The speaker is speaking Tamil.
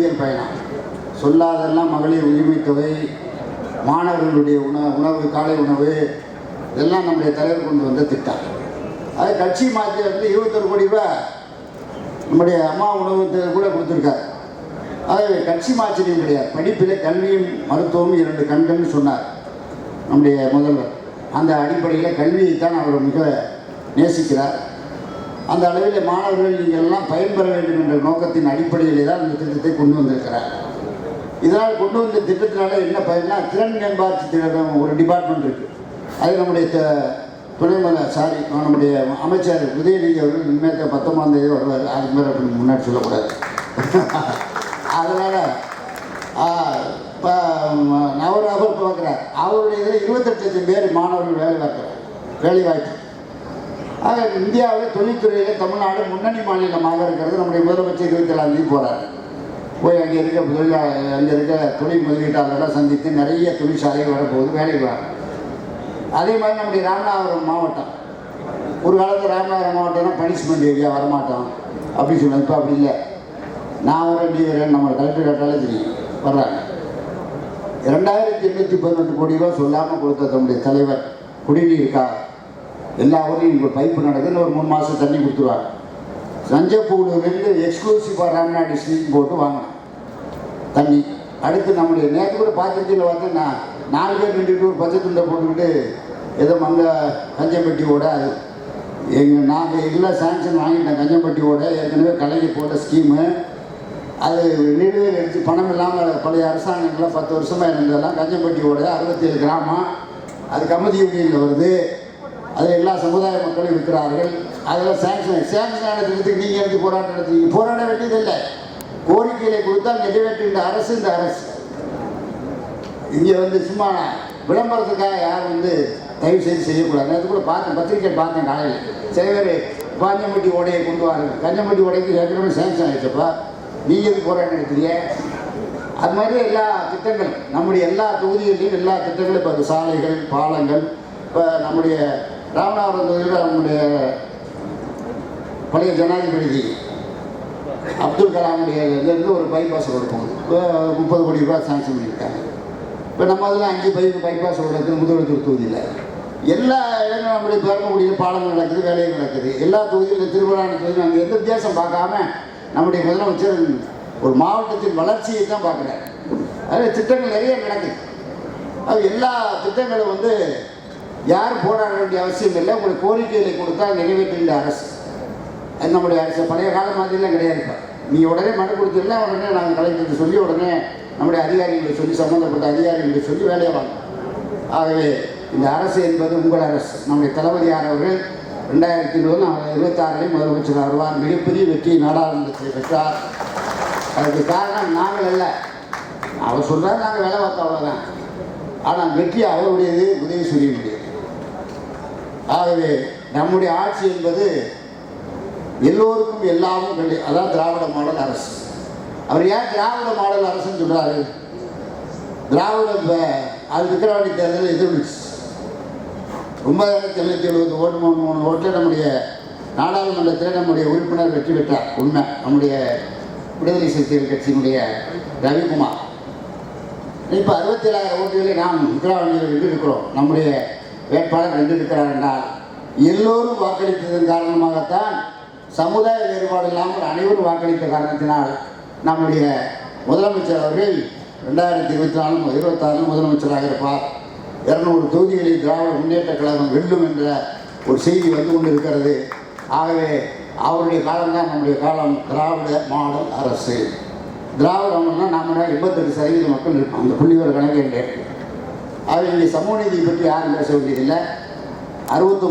அறிவியல் பயணம், சொல்லாதெல்லாம் மகளிர் உரிமை தொகை, மாணவர்களுடைய உணவு காலை உணவு, இதெல்லாம் நம்முடைய தலைவர் கொண்டு வந்த திட்டம். அது கட்சி மாற்றி வந்து 21 கோடி ரூபாய் நம்முடைய அம்மா உணவு கூட கொடுத்துருக்காரு. அது கட்சி மாற்றியும் கிடையாது. படிப்பில் கல்வியும் மருத்துவமும் 2 கண்கள்னு சொன்னார் நம்முடைய முதல்வர். அந்த அடிப்படையில் கல்வியைத்தான் அவர் மிக நேசிக்கிறார். அந்த அளவில் மாணவர்கள் நீங்கள் எல்லாம் பயன்பெற வேண்டும் என்ற நோக்கத்தின் அடிப்படையிலே தான் இந்த திட்டத்தை கொண்டு வந்திருக்கிறார். இதனால் கொண்டு வந்த திட்டத்தினால என்ன பயன்னா, திறன் மேம்பாட்டு திட்டம் ஒரு டிபார்ட்மெண்ட் இருக்குது. அது நம்முடைய நம்முடைய அமைச்சர் உதயநிதி அவர்கள் இனிமேல் 19ஆம் தேதி வருவார். அதுக்கு மேலே முன்னாடி சொல்லக்கூடாது. அதனால் இப்போ அவர் பார்க்குறார். அவருடைய இதில் 28 லட்சம் பேர் மாணவர்கள் வேலைவாய்ப்பு. ஆக இந்தியாவில் தொழில்துறையில் தமிழ்நாடு முன்னணி மாநிலமாக இருக்கிறது. நம்முடைய முதலமைச்சர் 27ஆம் தேதி போகிறார். போய் அங்கே இருக்க தொழில் முதலீட்டாளர்களை சந்தித்து நிறைய தொழிற்சாலைகள் வரப்போகுது, வேலைக்கு வர. அதே மாதிரி நம்முடைய ராமநாதபுரம் மாவட்டம், ஒரு காலத்தில் ராமநாதபுரம் மாவட்டம்னா பனிஷ்மெண்ட் ஏரியா வரமாட்டோம் அப்படின்னு சொல்லுவாங்க. இப்போ அப்படி இல்லை. நான் வரேன், நீ வரேன், நம்ம கலெக்டர் கேட்டாலே தெரியும் வர்றாங்க. 2818 கோடி ரூபா சொல்லாமல் கொடுத்த நம்முடைய தலைவர் குடிநீருக்கா எல்லா ஊரையும் இப்போ பைப்பு நடக்குதுன்னு ஒரு 3 மாதம் தண்ணி கொடுத்துருவாங்க. சஞ்சப்பூர்லேருந்து எக்ஸ்க்ளூசிவாக ராம்நாடு ஸ்கீம் போட்டு வாங்கினேன் தண்ணி. அடுத்து நம்முடைய நேற்று கூட பாத்திரத்தில் வந்து நான் 4 பேர் நின்றுட்டு ஒரு பச்சை துண்டை போட்டுக்கிட்டு ஏதோ அங்கே கஞ்சம்பட்டியோட நாங்கள் எல்லாம் சாங்ஷன் வாங்கிட்டேன். கஞ்சம்பட்டியோட ஏற்கனவே கலைஞர் போட்ட ஸ்கீமு அது நிலுவையில் எடுத்து பணம் இல்லாமல் பழைய அரசாங்கங்கள்லாம் 10 வருஷமாக இருந்ததெல்லாம் கஞ்சம்பட்டியோட 67 கிராமம் அது கமிதி யூனியனில் வருது. அது எல்லா சமுதாய மக்களும் இருக்கிறார்கள். அதெல்லாம் சேங்ஷன் ஆன திட்டத்துக்கு நீங்கள் எடுத்து போராட்டம் நடத்துறீங்க. போராட வேண்டியதில்லை. கோரிக்கைகளை கொடுத்தா நிறைவேற்றுகின்ற அரசு இந்த அரசு. இங்கே வந்து சும்மா விளம்பரத்துக்காக யாரும் தயவு செய்து செய்யக்கூடாது. அது கூட பார்த்தேன், பத்திரிக்கை பார்த்தேன் காலையில். சில பேர் காஞ்சம்பட்டி ஓடையை கொண்டு வாங்க. கஞ்சம்பட்டி ஓடைக்கு ஏற்கனவே சேங்ஷன் ஆகிடுச்சப்பா, நீங்கள் எது போராட்டம் நடத்துறீங்க? அது மாதிரி எல்லா திட்டங்கள் நம்முடைய எல்லா தொகுதிகளிலும் எல்லா திட்டங்களும் இப்போ சாலைகள், பாலங்கள். இப்போ நம்முடைய ராமநாதபுரம் தொகுதியில் நம்முடைய பழைய ஜனாதிபதி அப்துல் கலாமுடைய இதுலேருந்து ஒரு பைபாஸ் ரோடு போகுது. இப்போ 30 கோடி ரூபாய் சாங்ஷன் பண்ணியிருக்காங்க. இப்போ நம்ம அதில் 5 பைபாஸ் ரோடு இருக்குது முதலமைச்சர் தொகுதியில். எல்லா இடங்களும் நம்முடைய தர்மபுரியில் பாலங்கள் நடக்குது, வேலைகள் நடக்குது. எல்லா தொகுதியில் திருவிழான தொகுதியில் அங்கே எந்த வித்தியாசம் பார்க்காம நம்முடைய முதலமைச்சர் ஒரு மாவட்டத்தின் வளர்ச்சியை தான் பார்க்குறாரு. அதில் திட்டங்கள் நிறைய நடக்குது. அது எல்லா திட்டங்களும் யாரும் போராட வேண்டிய அவசியம் இல்லை. உங்களுக்கு கோரிக்கைகளை கொடுத்தா நிறைவேற்றுகின்ற அரசு அது நம்முடைய அரசு. பழைய கால மாதிரிலாம் கிடையாது. இப்போ நீங்கள் உடனே மனு கொடுத்தீங்கன்னா உடனே நாங்கள் கலெக்டருக்கு சொல்லி உடனே நம்முடைய அதிகாரிகளை சொல்லி சம்மந்தப்பட்ட அதிகாரிகளை சொல்லி வேலையை வாங்க. ஆகவே இந்த அரசு என்பது உங்கள் அரசு. நம்முடைய தளபதியார் அவர்கள் 2026 முதலமைச்சர் வருவார். மிகப்பெரிய வெற்றியை நாடாளுமன்றத்தில் பெற்றார். அதுக்கு காரணம் நாங்கள் அல்ல. அவர் சொல்கிறார் நாங்கள் வேலை பார்த்தோம், அவ்வளோதான். ஆனால் வெற்றி அவருடையது, உதயசூரியனுடையது. ஆகவே நம்முடைய ஆட்சி என்பது எல்லோருக்கும் எல்லாமும் அதான் திராவிட மாடல் அரசு. அவர் ஏன் திராவிட மாடல் அரசுன்னு சொல்கிறாரு? திராவிட அது விக்கிரவாண்டி தேர்தலில் எதிர்ந்துச்சு. 9,970 ஓட்டு 3 ஓட்டில் நம்முடைய நாடாளுமன்றத்தில் நம்முடைய உறுப்பினர் வெற்றி பெற்றார். உண்மை. நம்முடைய விடுதலை சிறுத்தைகள் கட்சியினுடைய ரவிக்குமார். இப்போ 67,000 ஓட்டுகளை நாம் விக்கிரவாண்டியில் வென்றிருக்கிறோம். நம்முடைய வேட்பாளர் வென்றிருக்கிறார் என்றால் எல்லோரும் வாக்களித்ததன் காரணமாகத்தான், சமுதாய வேறுபாடு இல்லாமல் அனைவரும் வாக்களித்த காரணத்தினால் நம்முடைய முதலமைச்சர் அவர்கள் 2024-26 முதலமைச்சராக இருப்பார். 200 தொகுதிகளில் திராவிட முன்னேற்ற கழகம் வெல்லும் என்ற ஒரு செய்தி கொண்டு இருக்கிறது. ஆகவே அவருடைய காலம்தான் நம்முடைய காலம். திராவிட மாடல் அரசு. திராவிடம்னா நாம் 88% மக்கள் இருப்போம். அந்த புள்ளிவர கணக்கு இல்லை. ஆகவே இங்கே சமூக நீதியை பற்றி யாரும் பேச வேண்டியதில்லை. 69